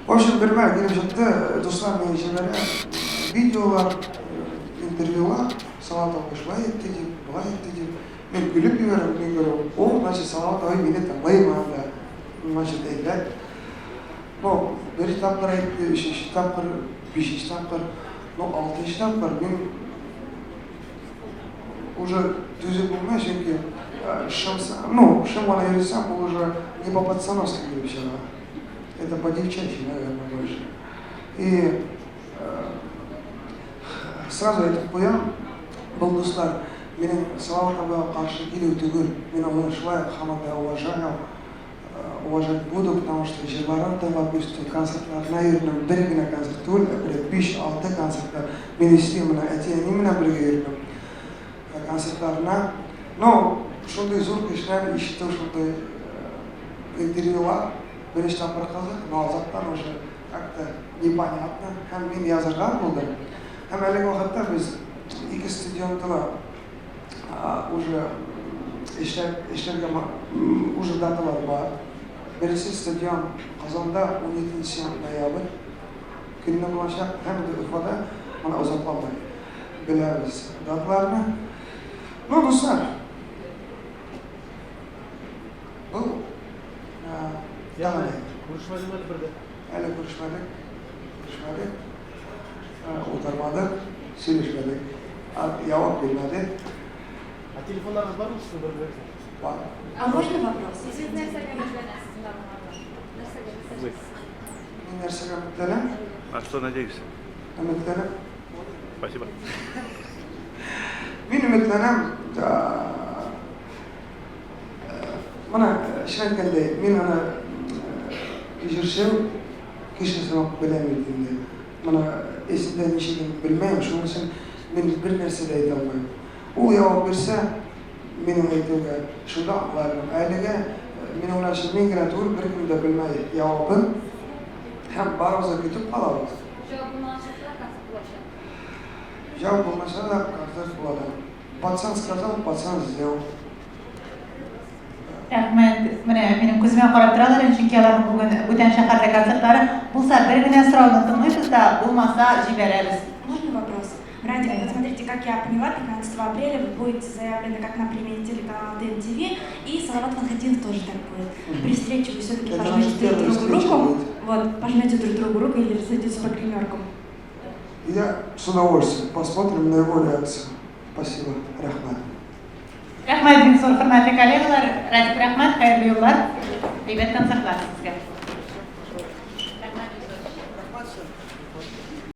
В общем, bir gelip çıktı, dostlar beni şeylere, videolar, intervyular, Salat abi şulay etti deyip, bulay etti deyip, ben gülüp yiyorum, ben görüyorum. O, значит, Salat abi beni tanımayım anda, значит, eyler. No, bir tapkır etti, üçüncü tapkır, beşinci tapkır, no, altıncı tapkır, ben уже düzü bulmaya çünkü шим она юрисам, уже не по-пацановски гребщина. Это по-девчачьи, наверное, больше. И сразу айтып қоям, бұл достар, менің Салаватовға қарсы келу түгіл, мен оны шылай хамада уважать буду, потому что жерларын тыңдап өсті концертларына үйренем, бір генә концерт түгіл, 5-6 концерттар мен естимін, әтені менен бірге үйренем концертларына. Но шундай зор кешеләр ишетү, шундай интервьюлар бірінші тапқыр қызық, но алзаттан уже как-то непонятно. Һәм мен язырға булдым. Һәм әлеге вакытта біз ике стадионда уже эшләргә уже даталар бар. Беренче стадион Казанда 17 ноябрь көнне булачак, һәм дә Уфада моны озатламай. Беләбез даталарны. Ну, достар, бұл әлі көрішмәдік, отырмадық, сөйлешмәдік, жауап бермәдік. А телефонlarınız var mı sizin böyle? Var. А можно вопрос? Мен нәрсеге үміттенем? На что надеешься? Үміттенем. Спасибо. Мен үміттенем, мына шын айткандай, мен аны кешірсем, кешірсем білемейдім. Мына есімде нешеден білмеймін, шуның үшін мен бір нәрсе де айта алмаймын. Ол жауап берсе, менің айтуға шуда аңларым. Әліге мен ойлашым, мен генә түгел, бір кім де білмей жауабын, һәм барыбызға күтіп қалабыз. Жауап болмаса да концерт болады. Пацан сказал, пацан сделал. Рәхмәт. Менә минем күземә карап торалар, чөнки аларның бүген бүтән шәһәрдә концертлары булса, бер генә сорауны тыңлыйбыз да, булмаса җибәрәбез. Можно вопрос? Ради, смотрите, как я поняла, 15 апреля вы будете заявлены как на премии телеканала ТНТВ, и Салават Фанхадинов тоже так будет. При встрече вы все-таки пожмете друг другу руку, вот, пожмете друг другу руку или разойдетесь по гримеркам. Я с удовольствием посмотрим на его реакцию. Спасибо. Рахмат. Рәхмәт, бик зур хөрмәтле коллегалар. Рәхмәт, хәерле юллар. Әйбәт концертлар сезгә.